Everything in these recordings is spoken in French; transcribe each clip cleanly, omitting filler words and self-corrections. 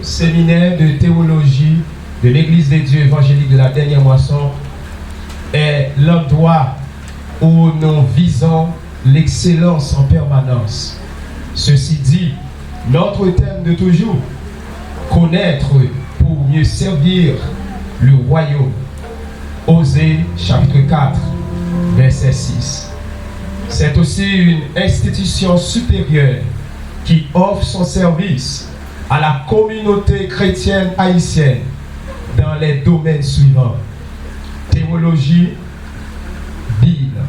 Séminaire de théologie de l'Église des dieux évangéliques de la dernière moisson est l'endroit où nous visons l'excellence en permanence. Ceci dit, notre thème de toujours, connaître pour mieux servir le royaume. Osée chapitre 4, verset 6. C'est aussi une institution supérieure qui offre son service à la communauté chrétienne haïtienne dans les domaines suivants: théologie, Bible.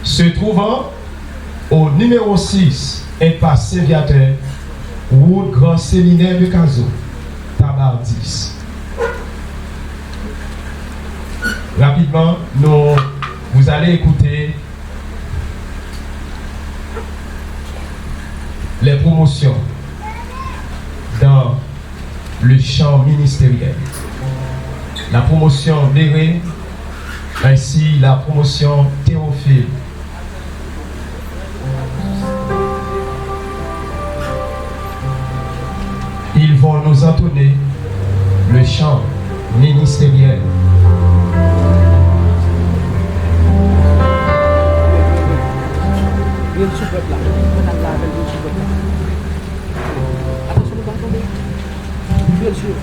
Se trouvant au numéro 6, impasse Saint-Viateur, route Grand Séminaire de Cazo, Tabar 10. Rapidement, vous allez écouter les promotions dans le champ ministériel. La promotion Béré, ainsi la promotion Théophile. Ils vont nous entonner le chant ministériel. Bien sûr.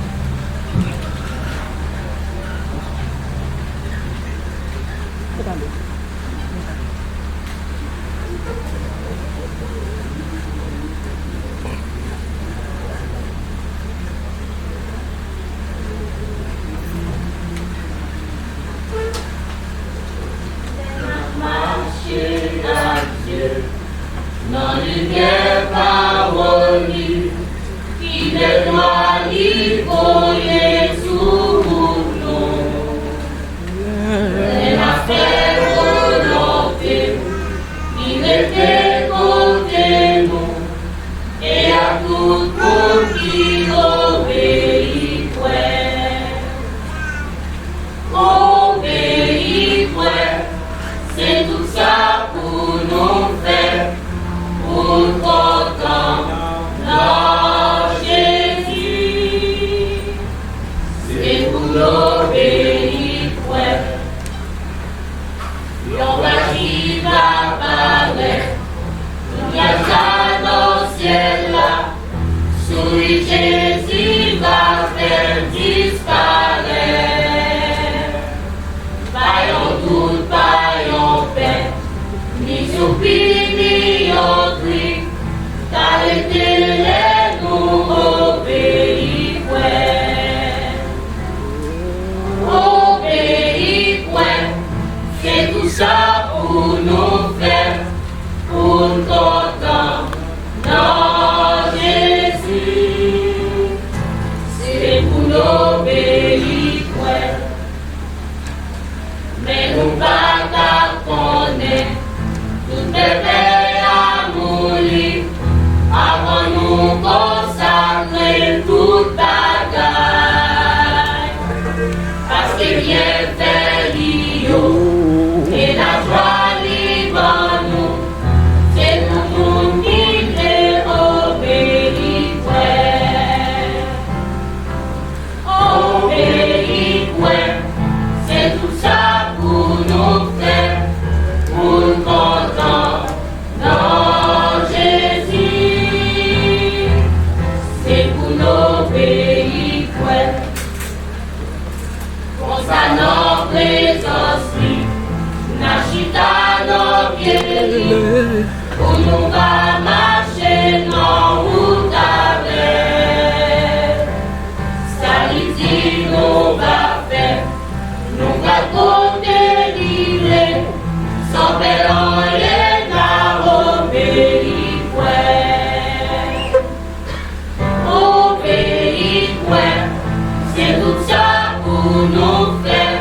C'est tout ça pour nous faire,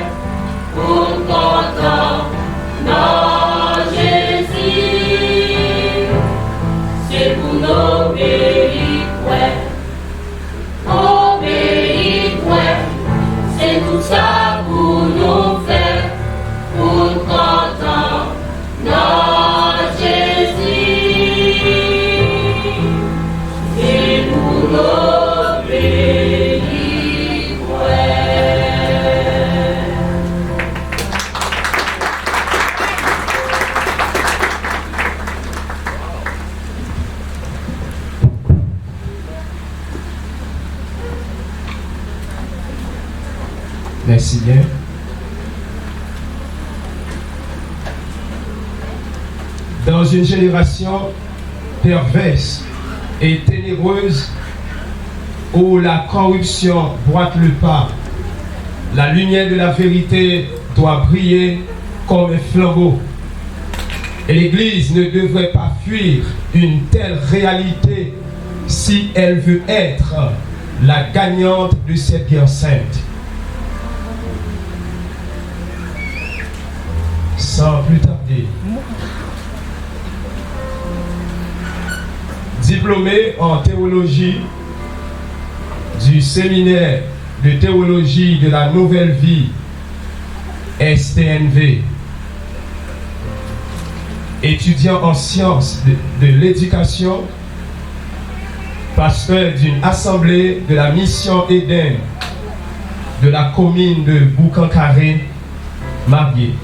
pour Merci bien. Dans une génération perverse et ténébreuse où la corruption boite le pas, la lumière de la vérité doit briller comme un flambeau. Et l'Église ne devrait pas fuir une telle réalité si elle veut être la gagnante de cette guerre sainte. Sans plus tarder, diplômé en théologie du séminaire de théologie de la Nouvelle Vie, STNV, étudiant en sciences de l'éducation, pasteur d'une assemblée de la mission Éden de la commune de Boucancaré, marié.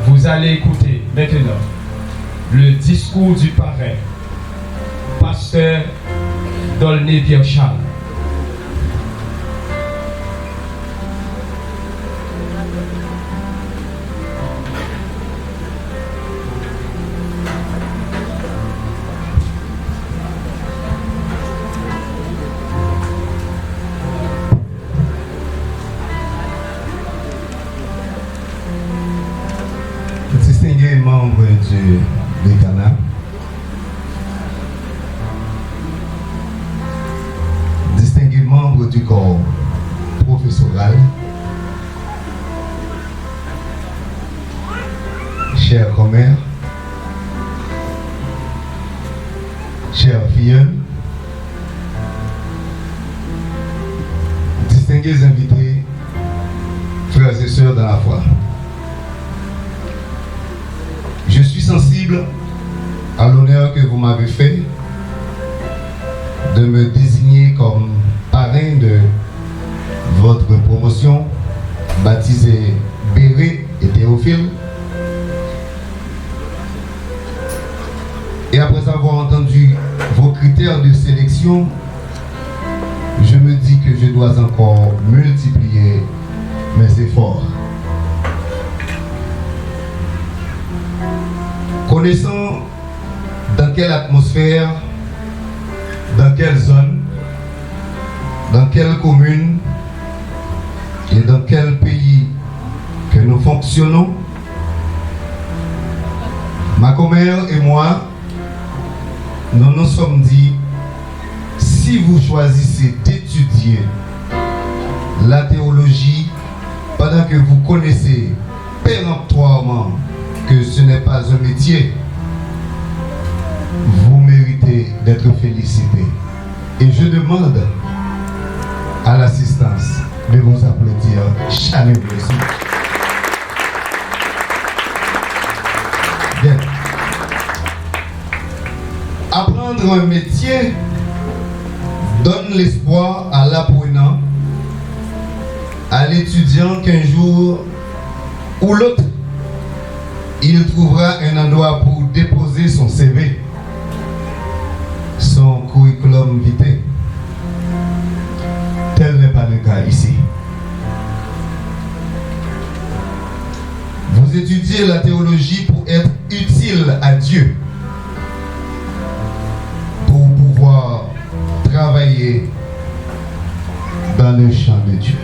Vous allez écouter maintenant le discours du parrain, pasteur Dolné Pierre Charles. Distingués membres du décanat, distingués membres du corps professoral, chers commères, chers filles, distingués invités, frères et sœurs dans la foi. Je suis sensible à l'honneur que vous m'avez fait de me désigner comme parrain de votre promotion, baptisé Béré et Théophile. Et après avoir entendu vos critères de sélection, je me dis que je dois encore multiplier mes efforts. Connaissant dans quelle atmosphère, dans quelle zone, dans quelle commune et dans quel pays que nous fonctionnons, ma commère et moi, nous nous sommes dit, si vous choisissez d'étudier la théologie pendant que vous connaissez péremptoirement que ce n'est pas un métier, vous méritez d'être félicité. Et je demande à l'assistance de vous applaudir chaleureusement. Bien. Apprendre un métier donne l'espoir à l'apprenant, à l'étudiant qu'un jour ou l'autre, il trouvera un endroit pour déposer son CV, son curriculum vitae. Tel n'est pas le cas ici. Vous étudiez la théologie pour être utile à Dieu, pour pouvoir travailler dans le champ de Dieu.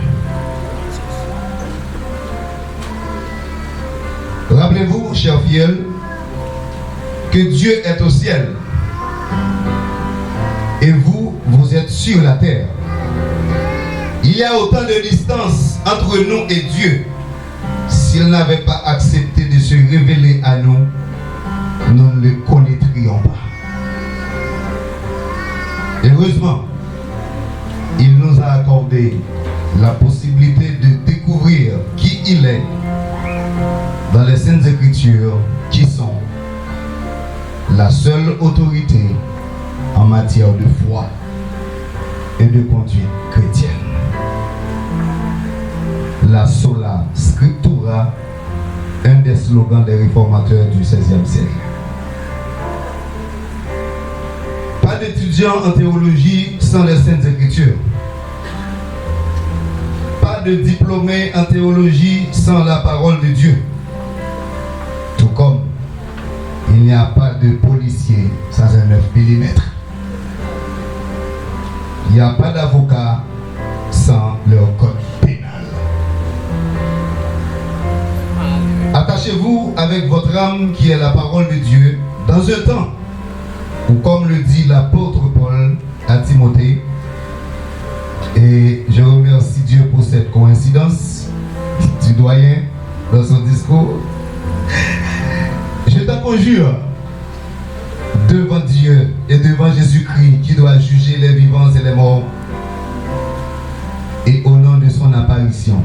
Rappelez-vous, chers fidèles, que Dieu est au ciel et vous, vous êtes sur la terre. Il y a autant de distance entre nous et Dieu. S'il n'avait pas accepté de se révéler à nous, nous ne le connaîtrions pas. Heureusement, il nous a accordé la possibilité de découvrir qui il est dans les Saintes Écritures, qui sont la seule autorité en matière de foi et de conduite chrétienne. La sola scriptura, un des slogans des réformateurs du XVIe siècle. Pas d'étudiants en théologie sans les Saintes Écritures. Pas de diplômé en théologie sans la parole de Dieu. Tout comme il n'y a pas de policier sans un 9 mm. Il n'y a pas d'avocat sans leur code pénal. Attachez-vous avec votre âme qui est la parole de Dieu dans un temps où, comme le dit l'apôtre Paul à Timothée, et je remercie Dieu pour cette coïncidence du doyen dans son discours, je te conjure devant Dieu et devant Jésus-Christ qui doit juger les vivants et les morts, et au nom de son apparition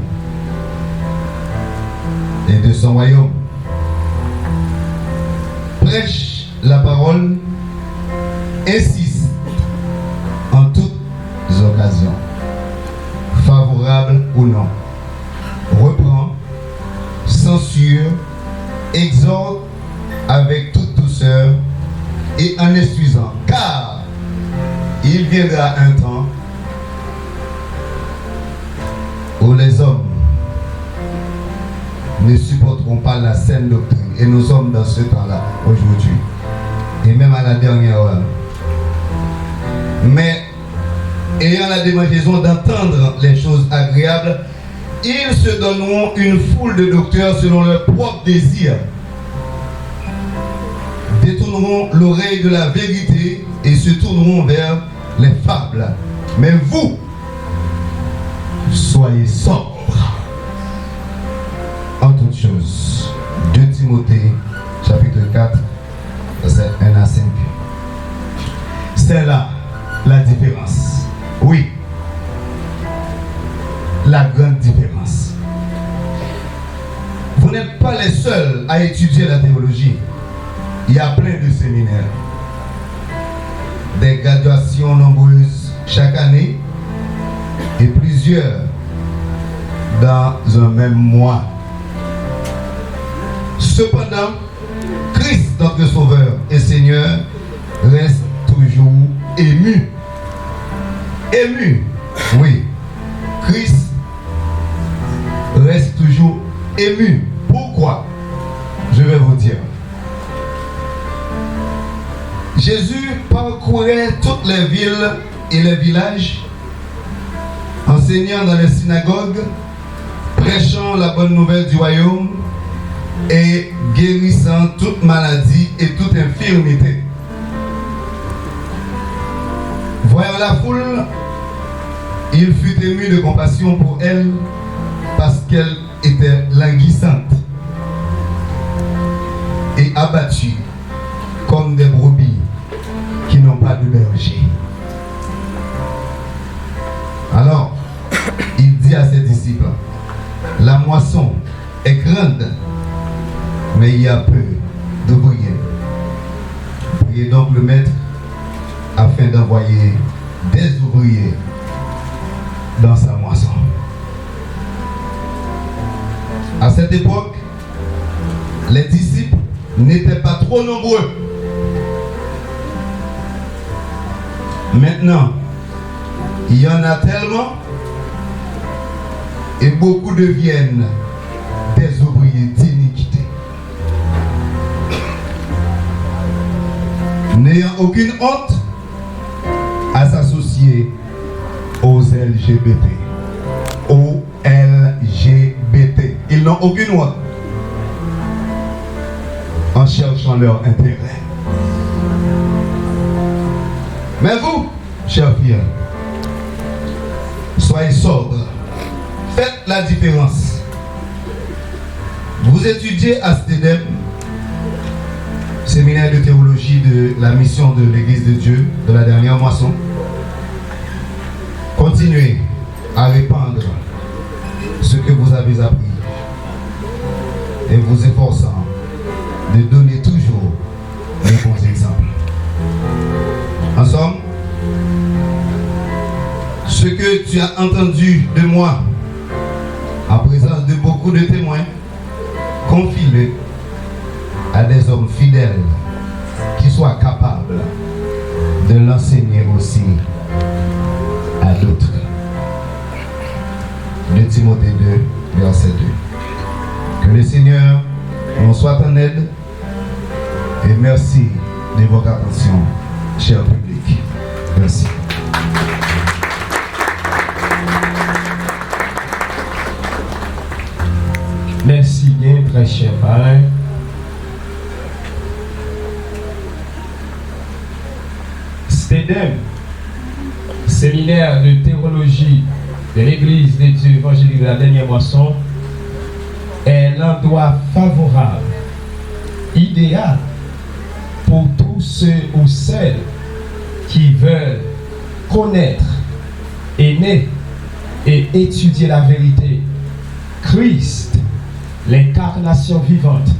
et de son royaume, prêche la parole, insiste en toutes occasions, favorables ou non, reprend, censure, exhorte avec toute douceur et en excusant, car il viendra un temps où les hommes ne supporteront pas la saine doctrine, et nous sommes dans ce temps-là aujourd'hui et même à la dernière heure. Mais ayant la démangeaison d'entendre les choses agréables, ils se donneront une foule de docteurs selon leur propre désir, détourneront l'oreille de la vérité et se tourneront vers les fables. Mais vous, soyez sobres en toutes choses. 2 Timothée chapitre 4 verset 1 à 5. C'est là la différence. Oui, la grande différence. Vous n'êtes pas les seuls à étudier la théologie. Il y a plein de séminaires, des graduations nombreuses chaque année et plusieurs dans un même mois. Cependant, Christ, notre Sauveur et Seigneur, reste toujours ému. Ému, oui. Christ reste toujours ému. Pourquoi? Je vais vous dire. Jésus parcourait toutes les villes et les villages, enseignant dans les synagogues, prêchant la bonne nouvelle du royaume et guérissant toute maladie et toute infirmité. Voyant la foule, il fut ému de compassion pour elle parce qu'elle était languissante et abattue comme des brebis qui n'ont pas de berger. Alors, il dit à ses disciples, la moisson est grande, mais il y a peu d'ouvriers. Priez donc le maître afin d'envoyer des ouvriers dans sa moisson. À cette époque, les disciples n'étaient pas trop nombreux. Maintenant, il y en a tellement et beaucoup deviennent des ouvriers d'iniquité. N'ayant aucune honte à s'associer aux LGBT. Aux LGBT. Ils n'ont aucune honte en cherchant leur intérêt. Mais vous, chers filles, soyez sobres. Faites la différence. Vous étudiez à STEDEM, séminaire de théologie de la mission de l'Église de Dieu de la dernière moisson. Continuez à répandre ce que vous avez appris et vous efforçant de donner toujours les bons exemples. En somme, ce que tu as entendu de moi en présence de beaucoup de témoins, confie-le à des hommes fidèles qui soient capables de l'enseigner aussi à d'autres. 2 Timothée soit en aide et merci de votre attention, cher public. Merci. Merci bien, très cher parrain. STEDEM, séminaire de théologie de l'Église des Dieux évangéliques de la dernière moisson, est l'endroit favorable, idéal pour tous ceux ou celles qui veulent connaître, aimer et étudier la vérité. Christ, l'incarnation vivante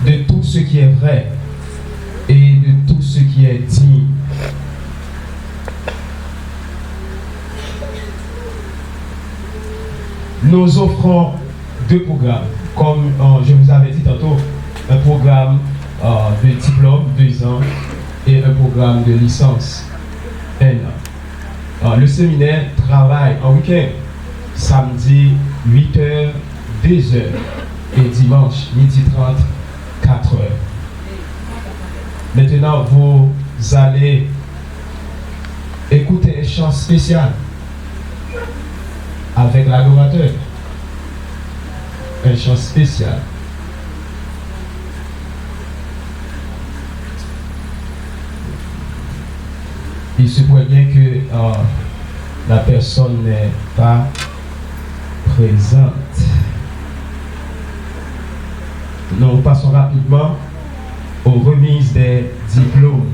de tout ce qui est vrai et de tout ce qui est digne. Nous offrons deux programmes, comme je vous avais dit tantôt, un programme de diplôme 2 ans et un programme de licence 1 an. Le séminaire travaille en week-end, samedi 8h, 2h et dimanche 12h30, 4h. Maintenant, vous allez écouter un chant spécial avec l'adorateur. Un chant spécial. Il se pourrait bien que la personne n'est pas présente. Nous passons rapidement aux remises des diplômes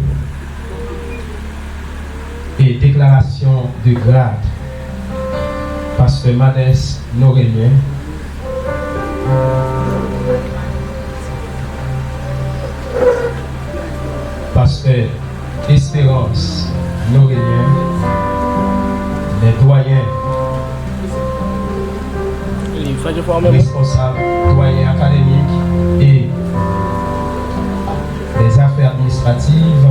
et déclarations de grade. Pasteur Manès Norélien, Pasteur Espérance Norélien, les doyens responsables, doyens académiques et des affaires administratives,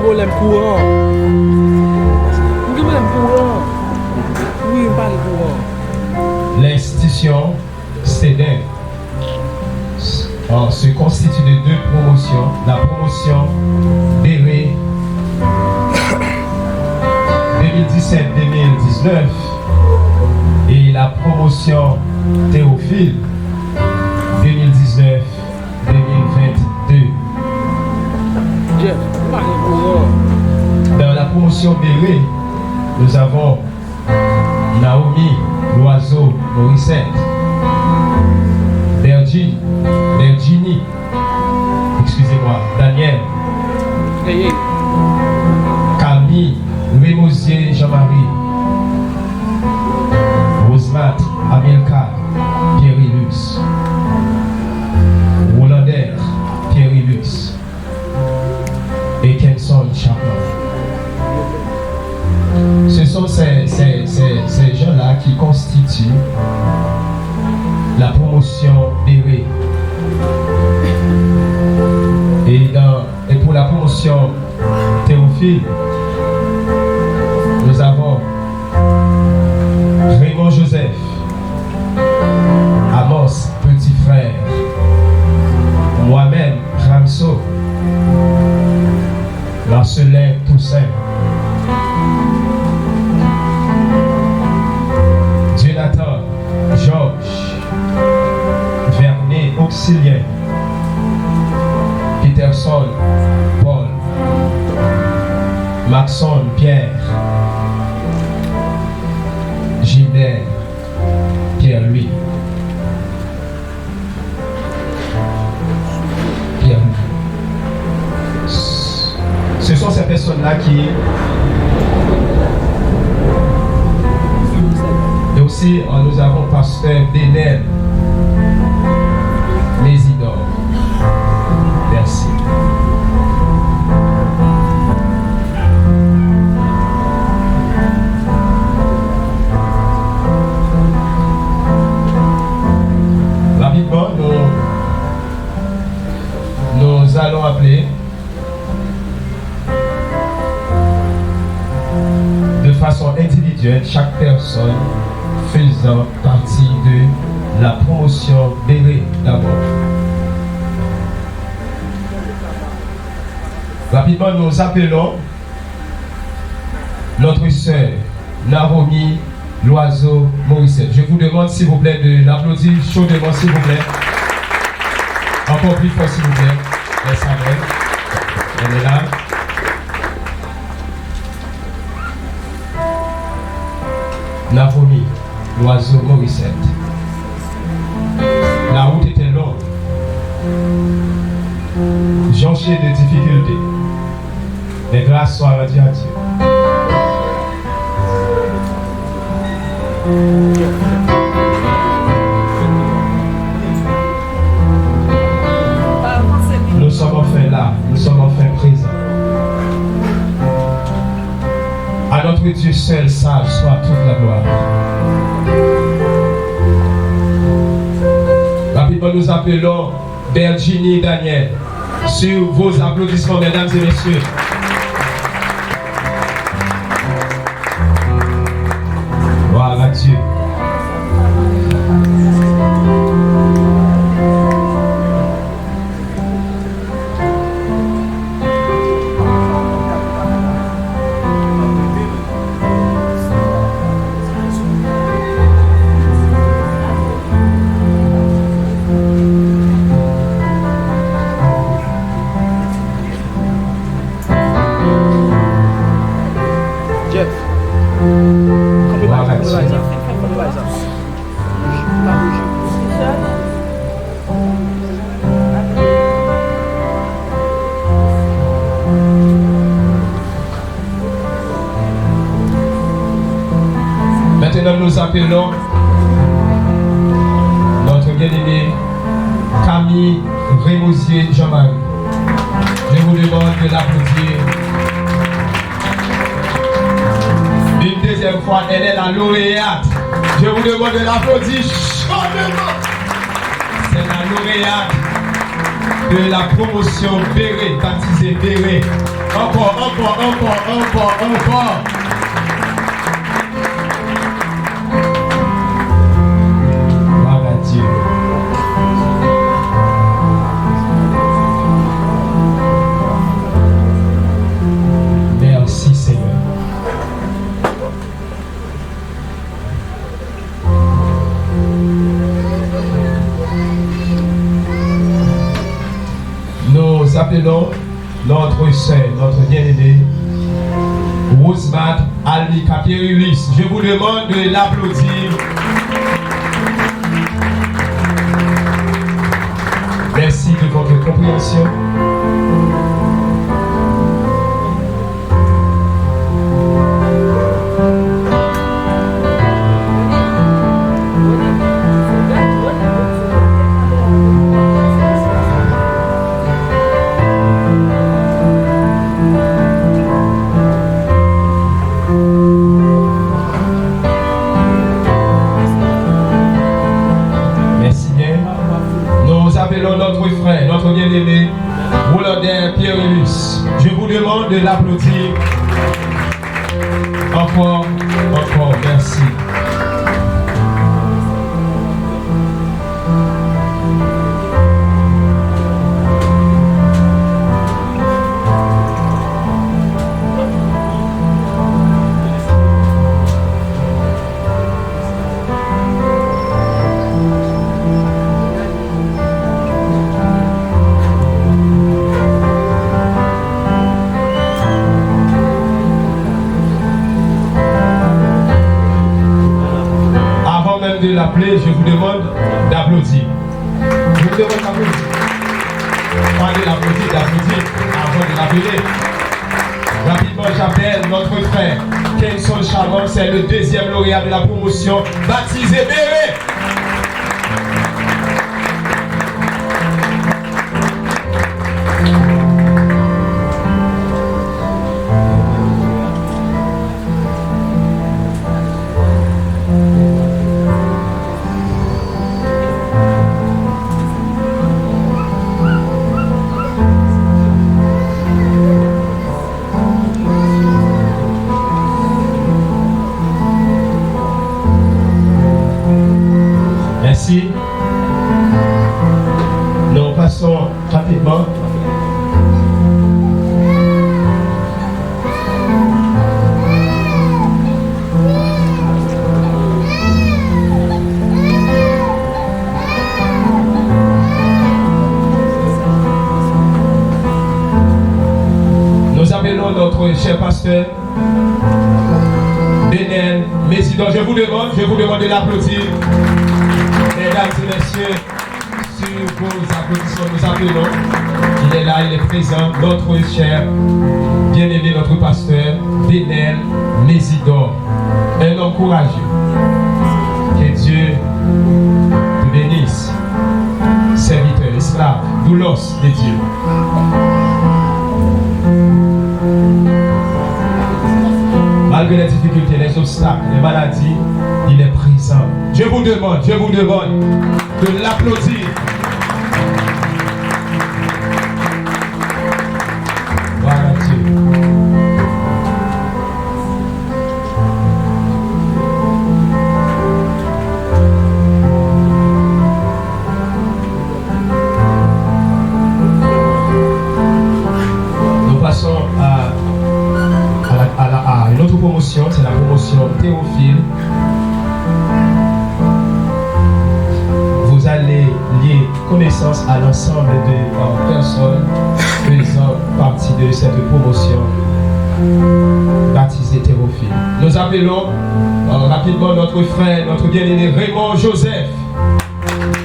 problème courant. Problème courant. Oui, pas le courant. L'institution STEDEM se constitue de 2 promotions. La promotion DERE 2017-2019 et la promotion Théophile 2019-2022. Dans la promotion DERE, nous avons Naomi Loiseau Morissette, Virginie, excusez-moi, Daniel, Camille Rémosier Jean-Marie, Rosemat Amilcar Pierre-Ilux, Rolander Pierre-Ilux et Kenson Chapman. Ce sont ces gens-là qui constituent la promotion DERE. Et pour la promotion Théophile, nous avons Raymond Joseph, Amos Petit Frère, moi-même Ramso, Marcelin Toussaint, Jonathan Georges, Vernet Auxilien, Peterson Paul, Maxon Pierre, Gilbert Pierre-Louis. Ce sont ces personnes-là qui... Et aussi, nous avons Pasteur Bénel Lésidor. Merci. Rapidement, nous allons appeler individuelle, chaque personne faisant partie de la promotion Béret d'abord. Rapidement, nous appelons notre sœur Naomi Loiseau Morissette. Je vous demande s'il vous plaît de l'applaudir chaudement, s'il vous plaît. Encore plus fort, s'il vous plaît. Merci à elle. Elle est là. Naomi Loiseau Morissette. La route était longue. Jonchée de difficultés. Mais grâce soit rendue à Dieu. Nous sommes enfin là, nous sommes enfin présents. À notre Dieu seul, sage soit toute la gloire. Rapidement, nous appelons Virginie Daniel. Sur vos applaudissements, mesdames et messieurs. Voilà Dieu. Maintenant, nous appelons notre bien-aimé Camille Rémosier Jean-Marie. Je vous demande de l'applaudir. Une deuxième fois, elle est la lauréate. Je vous demande de l'applaudir chaudement. C'est la lauréate de la promotion Béret, baptisée Béret. Encore. Merci Seigneur. Nous appelons notre sœur, notre bien-aimée, Rosemary Almika Pierulis. Je vous demande de l'applaudir. Merci de votre compréhension. Notre frère, notre bien-aimé, Roulander Pierrelus. Je vous demande de l'applaudir. Encore, merci. De l'appeler, je vous demande d'applaudir. Je vous demande d'applaudir. Pas de l'applaudir, d'applaudir avant de l'appeler. Rapidement, j'appelle notre frère Kenson Chalon, c'est le deuxième lauréat de la promotion, baptisé Béret. passons rapidement. Nous appelons notre cher pasteur Benel Mésidor. Je vous demande de l'applaudir. Mesdames et messieurs, sur vos applaudissements, nous appelons. Il est là, il est présent, notre cher, bien-aimé, notre pasteur Benel Mésidor. Un homme courageux. Que Dieu te bénisse. Serviteur, esclave, doulos de Dieu. Malgré les difficultés, les obstacles, les maladies, il est présent. Je vous demande de l'applaudir. Voilà Dieu. Nous passons à une autre promotion, c'est la promotion Théophile. Vous allez lier connaissance à l'ensemble de personnes faisant partie de cette promotion baptisée Théophile. Nous appelons rapidement notre frère, notre bien-aimé Raymond Joseph.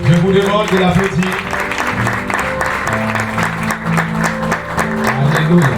Je vous demande de l'applaudir. Alléluia.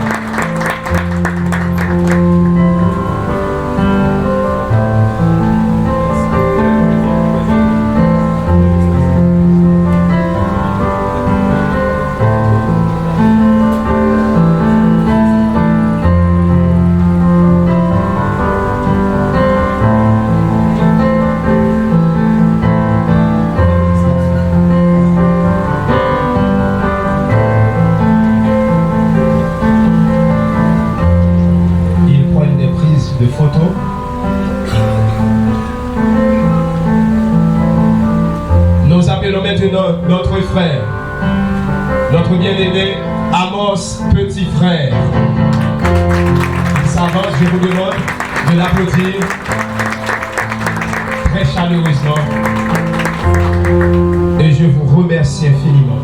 De photos. Nous appelons maintenant notre frère, notre bien-aimé Amos Petit Frère. Il s'avance, je vous demande de l'applaudir très chaleureusement et je vous remercie infiniment.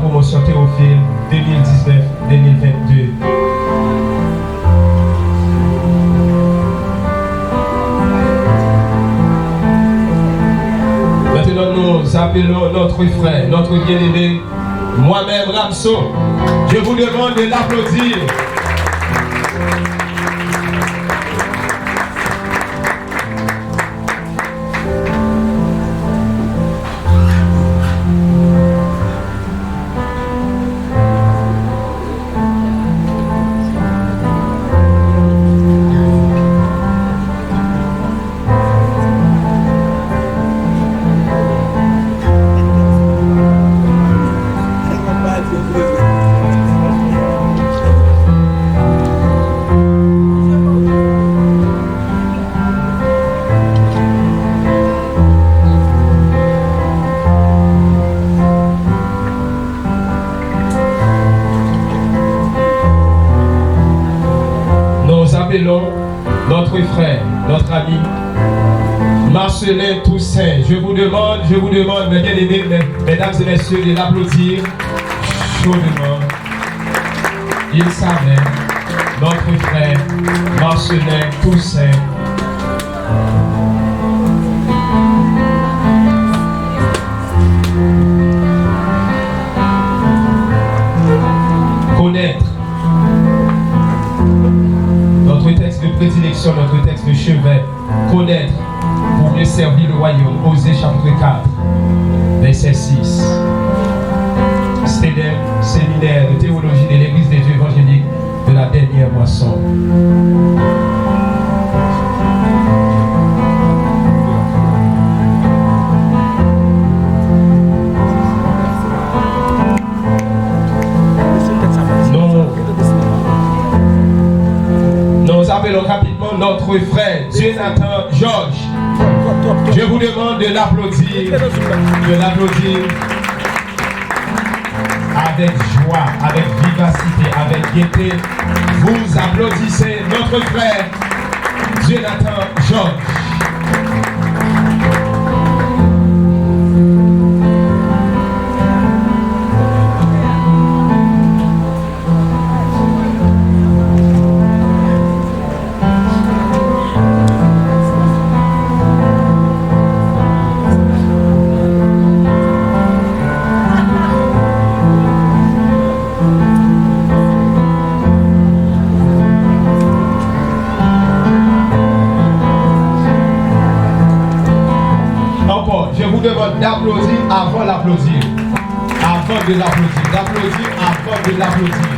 Promotion Théophile 2019-2022. Maintenant, nous appelons notre frère, notre bien-aimé, moi-même Ramso. Je vous demande de l'applaudir. Notre frère, notre ami, Marcelin Toussaint. Je vous demande, mes bien-aimés, mesdames et messieurs, de l'applaudir chaudement. Il savait, notre frère, Marcelin Toussaint. Connaître. Notre texte de prédilection, notre texte de chevet, connaître pour mieux servir le royaume. Osée chapitre 4, verset 6. Séminaire de théologie de l'Église des Dieux évangéliques de la dernière moisson. appelons rapidement notre frère Jonathan Georges. Je vous demande de l'applaudir, avec joie, avec vivacité, avec gaieté. Vous applaudissez notre frère Jonathan Georges. D'applaudir avant l'applaudir. Avant de l'applaudir. D'applaudir avant de l'applaudir.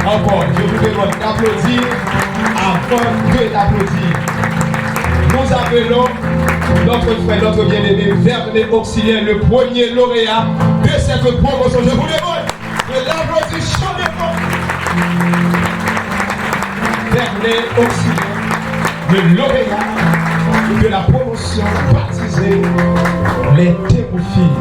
Encore, je vous demande d'applaudir avant de l'applaudir. Nous appelons notre frère, notre bien-aimé, Vernet Auxiliaire, le premier lauréat de cette promotion. Je vous demande de l'applaudir chaudement. Vernet Auxiliaire, le lauréat de la promotion baptisée les Théophiles.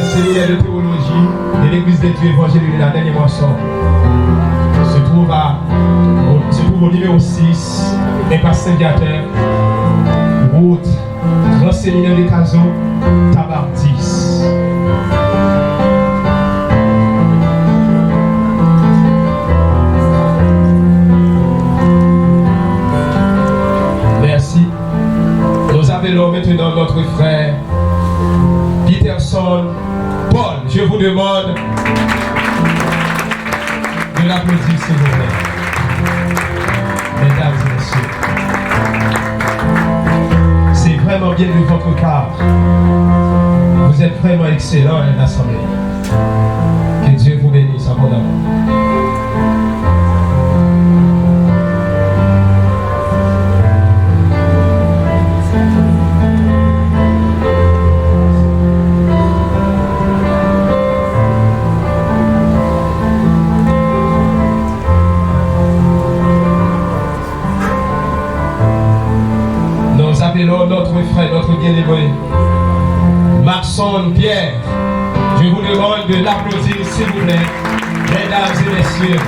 Séminaire de théologie de l'Église des Dieux évangélique de la dernière moisson se trouve au numéro 6, impasse Saint-Viateur, route Grand Séminaire de Cazo, Tabar 10. Merci. Nous appelons maintenant notre frère Peterson Paul. Je vous demande de l'applaudir, s'il vous plaît. Mesdames et messieurs, c'est vraiment bien de votre part. Vous êtes vraiment excellent à l'Assemblée. Que Dieu vous bénisse abondamment. Notre frère, notre bien-aimé, Maxon Pierre. Je vous demande de l'applaudir, s'il vous plaît, mesdames et messieurs.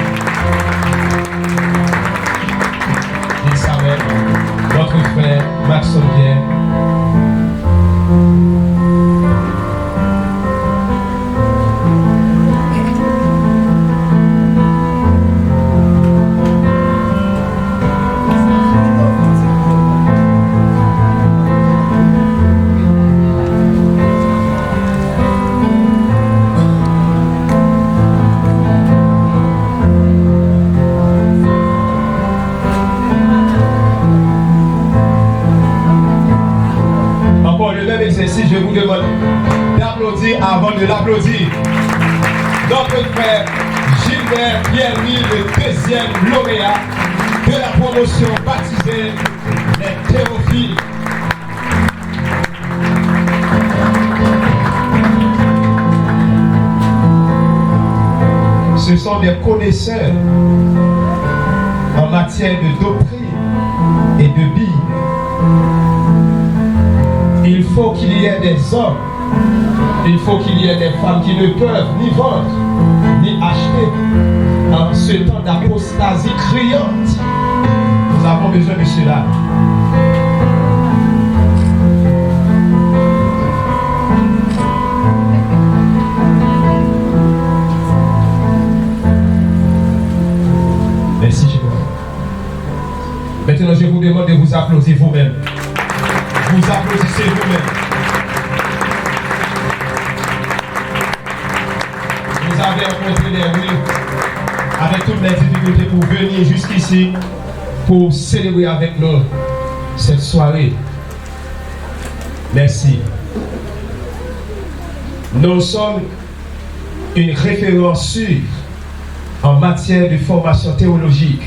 Il s'appelle notre frère, Maxon Pierre. Je vous demande d'applaudir avant de l'applaudir. Notre frère Gilbert Pierre-Louis, le deuxième lauréat de la promotion baptisée les Théophiles. Ce sont des connaisseurs en matière de doctrine et de Bible. Il faut qu'il y ait des hommes, il faut qu'il y ait des femmes qui ne peuvent ni vendre, ni acheter en ce temps d'apostasie criante. Nous avons besoin de cela. Merci, Jéhovah. Maintenant, je vous demande de vous applaudir vous-même. Vous applaudissez vous-même. Vous avez rencontré les rues avec toutes les difficultés pour venir jusqu'ici pour célébrer avec nous cette soirée. Merci. Nous sommes une référence sûre en matière de formation théologique.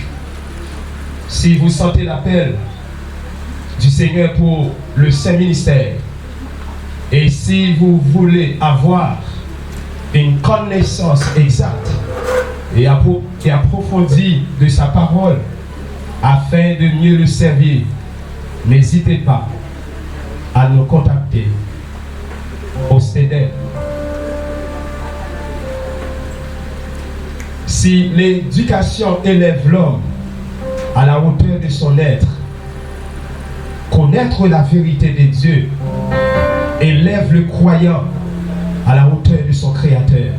Si vous sentez l'appel, du Seigneur pour le Saint Ministère. Et si vous voulez avoir une connaissance exacte et approfondie de sa parole afin de mieux le servir, n'hésitez pas à nous contacter au CEDEP. Si l'éducation élève l'homme à la hauteur de son être, connaître la vérité de Dieu élève le croyant à la hauteur de son Créateur.